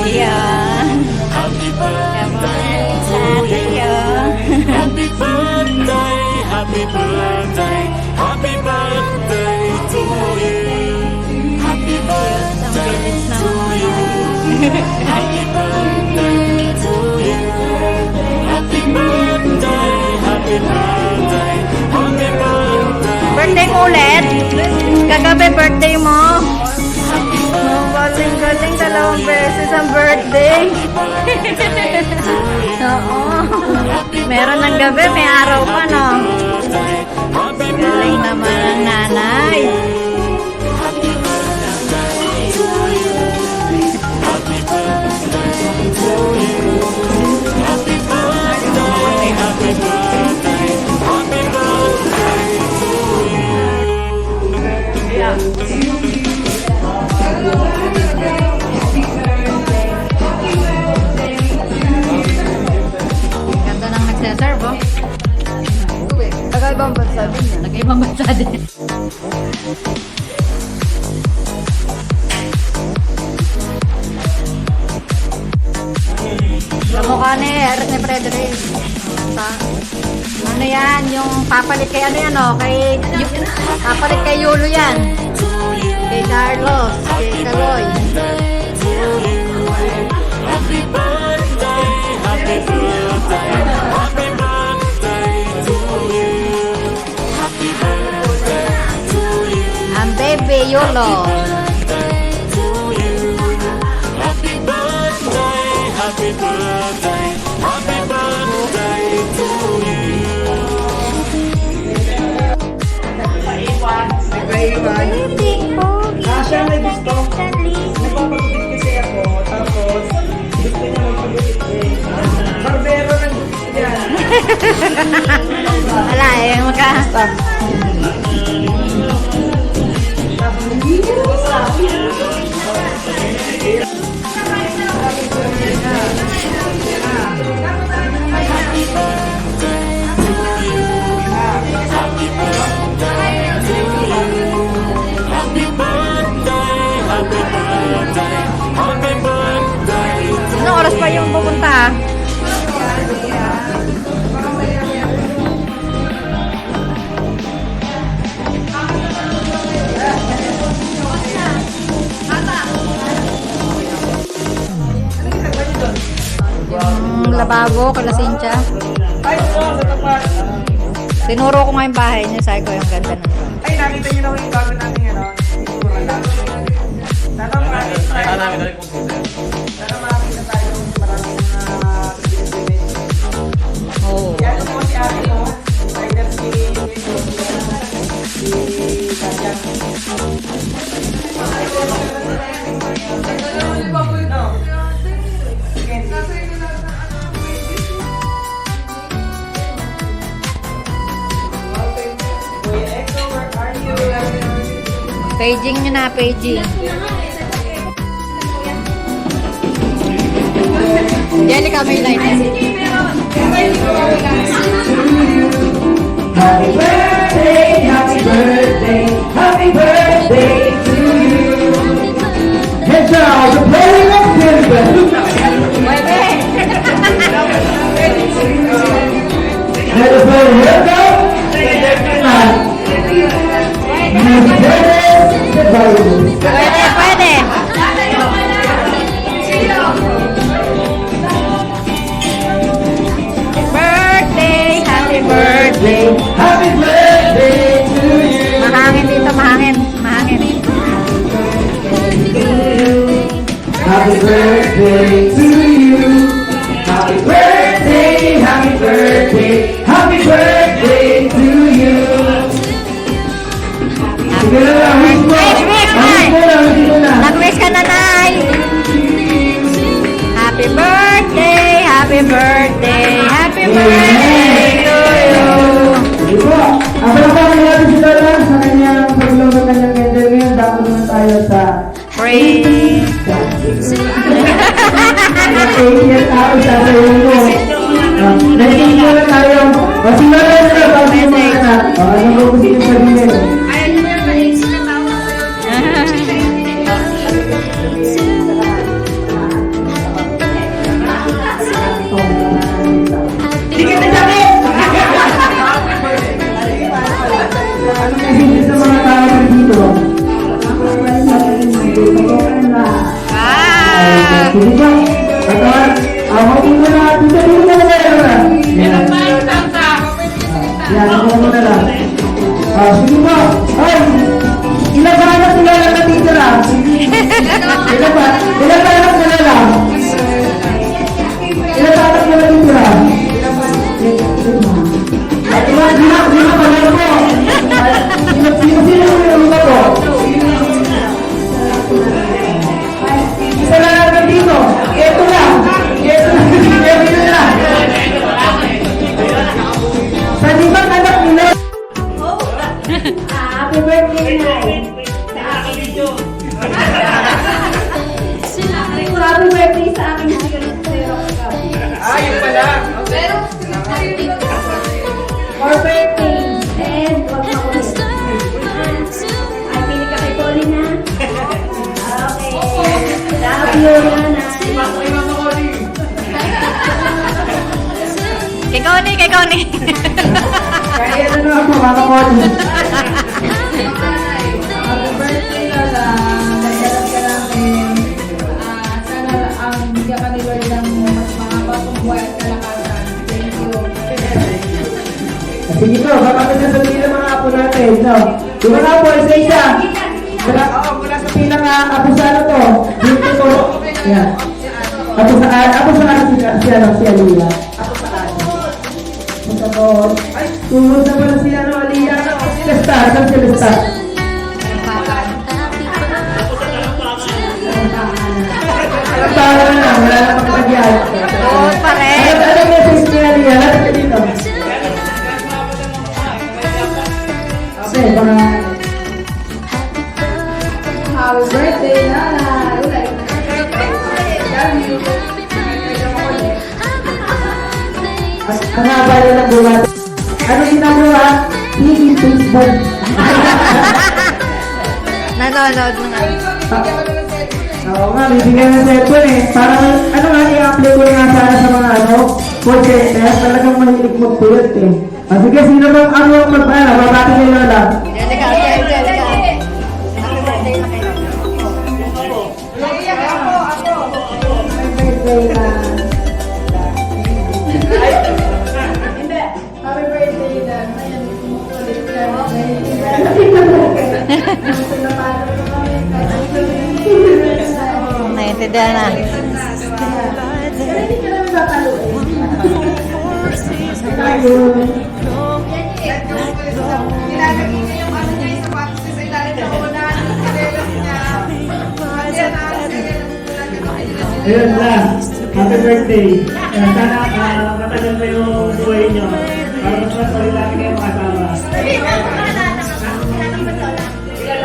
Ayan. Happy birthday Sa tayo. Happy birthday, happy birthday, happy birthday to you. Happy birthday to you. Happy birthday to you. Happy birthday, happy birthday, happy birthday. Birthday mo ulit? Kagabi birthday mo? Galing-galing, dalawang beses ang birthday. Oo. Meron ng gabi, may araw pa, no? Galing naman ang nanay. Ganda ng nagsaserve, oh. Nag-ibang bansa din yan. Nag-ibang bansa din. Kamukha ni Frederick. Ano yan? Yung papalit kay ano yan, oh? Papalit kay Yulo yan. Kay Carlos. Kay Kaloy. Happy birthday, happy birthday, happy birthday to you. Happy birthday to you. Ang baby Yulo. Happy birthday, happy birthday, happy birthday to you. Siya may gusto. Nagpapagupit kasi ako. Tapos, gusto niya magpagupit eh. Barbero ng gusto niya. Wala eh. Happy birthday, happy birthday, happy birthday to Anong oras pa yung pupunta? Lababo, kala Cynthia. Ay, ito, sa tapat. Tinuro ko nga yung bahay niya. Sabi ko yung ganda nun. Ay, nakita niyo na yung bago namin yan, oh. Sana maraming sana makakita tayo ng maraming Oo. yan po si ate mo. Rider si Dayang. No. Kuya Echo, where are you? Paging nyo na, paging. Jelly ka may line. Happy birthday, happy birthday, happy birthday to you. Heads out, the playing of Silver. Pwede. Let us go, let's go. Pwede, pwede. Birthday, happy birthday. Happy birthday to you. Mahangin dito, mahangin. Mahangin. Happy birthday to you. Happy birthday, happy birthday, happy birthday to you. Sige na lang, wish mo. Wish, wish, Wish mo na, wish mo na. Nag-wish ka na, Nay. Happy birthday, happy birthday, happy birthday to you. Sige po. Asapahan natin si Lola sa kanyang pagluto ng kanyang candle ngayon. Dapat naman tayo sa Praise. Kaya tao sa sayo mo. Naging muna tayo. Kasi Lola na, pag-ibig mo na. Ano mo gusto yung sabihin? Sige po. Katawan. Maupo mo na. Dito mo na kayo na. Yan. Yan, ako mo na lang. Sige po. Ay! Ilan ba anak nila lang natitira? Ilan ba anak nila lang? Ilan ba anak nila natitira? Ay, di na pala po. Sino yung iba po? Isa lang natin dito. Ito lang. Ito lang. Sa limang anak nila. Happy birthday, Nay. Happy birthday sa aking Ayun pala. for birthday. And wag na ulit. Ay, pili ka kay Pauline, ha? Okay. Love you, Nanay. Kay Connie. Kaya ano ako, mga Connie. Happy birthday, Lola. Nagdalag ka namin. Sana bigyan ka ni Lord ng mas mahaba pang buhay at kalakasan. Thank you. Sige po, baka sasabihin ng mga apo natin. No? Di ba nga po, isa-isa? Mula sa pinaka-abusano to. Dito po. Yan. Abusano si Aliyah. Ay, tumunod na pala si Aliyah. Si Lestar, saan si Lestar? Para na lang, wala na pagpagyan. Oo, pare. Ano message ni Aliyah? Lahat ka dito. Okay, para... Happy birthday, Lola. Love you. Ang haba na ng buwan. Ano ginagawa ha? Hindi Facebook. Nanonood na nga. Oo nga, bibigyan ng cellphone eh. Parang, ano nga, i-apply ko nga sana sa mga coach eh. Kaya talagang mahilig magpulot eh. Sige, sino bang magpapala? Babati kay Lola. Halika, halika. Happy birthday, Lola. Ayan, kumukulit ka. Naiintindihan na. Ayun lang. Happy birthday. Sana matagal pa yung buhay nyo. Para mas masali lagi kayo makasama.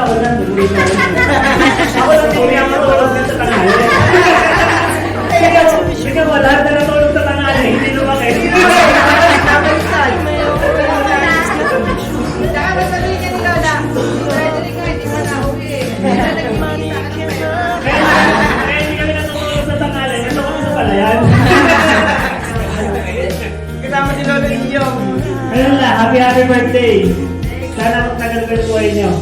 Ako lang, puli ang matulog sa tangali. Sige mo, lahat na natulog sa tangali. Hindi lumaki. Kaya hindi kami natulog sa tangali. Ito kami sa palayan. Kasama si Lola Iyong. Ayun lang, happy birthday. Sana magtagal pa yung buhay nyo.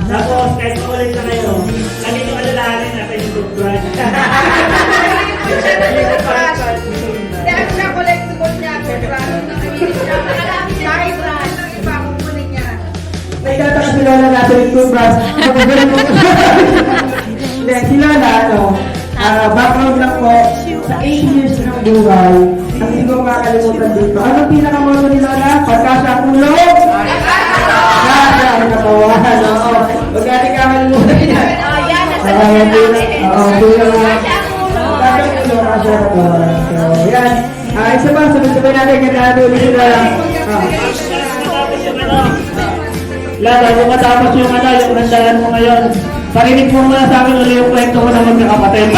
Tapos, kahit makulit na kayo, lagi nyo alalahanin natin yung toothbrush. Dahil na collectible niya, Nagtataka si Lola natin yung toothbrush. Hindi, si Lola, background lang po, sa 8 years ng buhay, ang hindi ko makakalimutan dito. Anong pinakamoto ni Lola? Pagka siya kulong? Ang nakawahan, oo. Magkati ka malimutan niya. Oo, bilang kakagulong ka siya nakawahan. So, yan. Isa pa, sabay-sabay natin, ganda ulit si Lola. Lola, kung matapos yung yung nandalan mo ngayon, parinig mo muna sa akin ulit yung kwento mo na magkakapatid.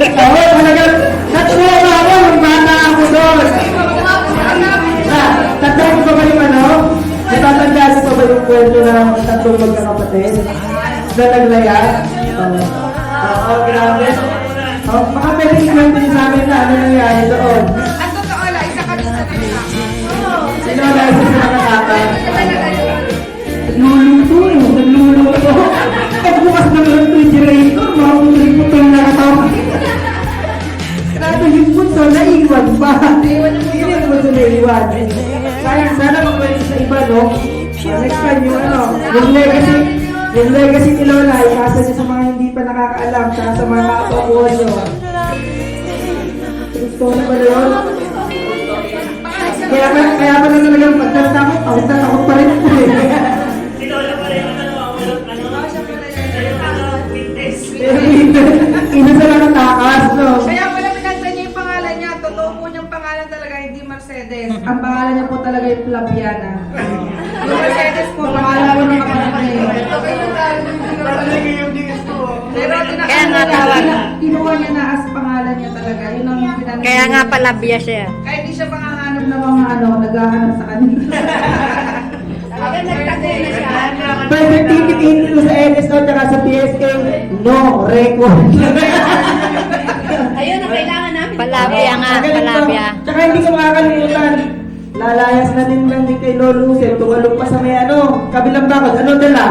Oo, talagang natuwa ako nung bata ako doon. Tatawag ko ba yung natatandaan ko ba yung kwento ng tatlong magkakapatid? Na naglayat? Oo, grabe. Baka pwede yung kwento niyo sa amin na ano nangyari doon. Ang totoo lang, isa ka sa kanila. Sino na isa sa nakakata? Nagluluto. Pagbukas ng refrigerator, mahuli 81. Sayang, sana mag-pwede sa iba, no? Next time, yung ano, yung legacy ni Lola, ipasa niyo sa mga hindi pa nakakaalam, tsaka sa mga kakakuha niyo. Gusto na ba yun? Kaya pa na talagang pagkasta ko, takot pa rin ako eh. Ina sa lang ang takas, no? Kaya pala pinagtan niya yung pangalan niya. Totoo po niyang pangalan talaga, hindi Mercedes. Ang pangalan niya po talaga yung Flaviana. Yung Mercedes po, pangalan ko ng kapatid niya. Pero Kaya nga tawag. kinuha niya na as pangalan niya talaga. Yun ang pinanong. Kaya nga pala biya siya. Kaya hindi siya pangahanap ng mga naghahanap sa kanila. Hanggang nagtago na siya. Perfect ticket dito sa NSO tsaka sa PSA, no record. Ayun ang kailangan namin. Palabya nga, palabya. Tsaka hindi ko makakalimutan, lalayas na din lang din kay Lolo Lucet, tumalong pa sa may ano, kabilang bakod, ano dala?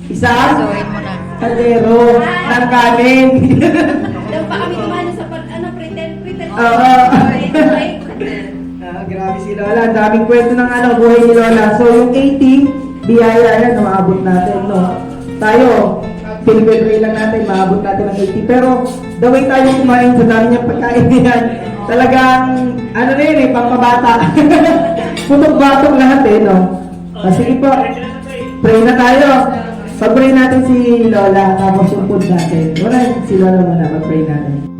Isa? Suhin mo na. Kaldero, ng kanin. Daw pa kami kumano sa pretend. Oo. Grabe si Lola, ang daming kwento ng ano, buhay ni Lola. So yung 80, biyaya yan, maabot natin, no? Tayo, pinipray lang natin, maabot natin ng 80. Pero, the way tayo kumain sa dami niyang pagkain yan, talagang, ano na yun eh, pangpabata. Putok-batok lahat eh, no? Sige po, pray na tayo. Pag-pray natin si Lola, tapos yung food natin. Wala, si Lola muna, pag-pray natin.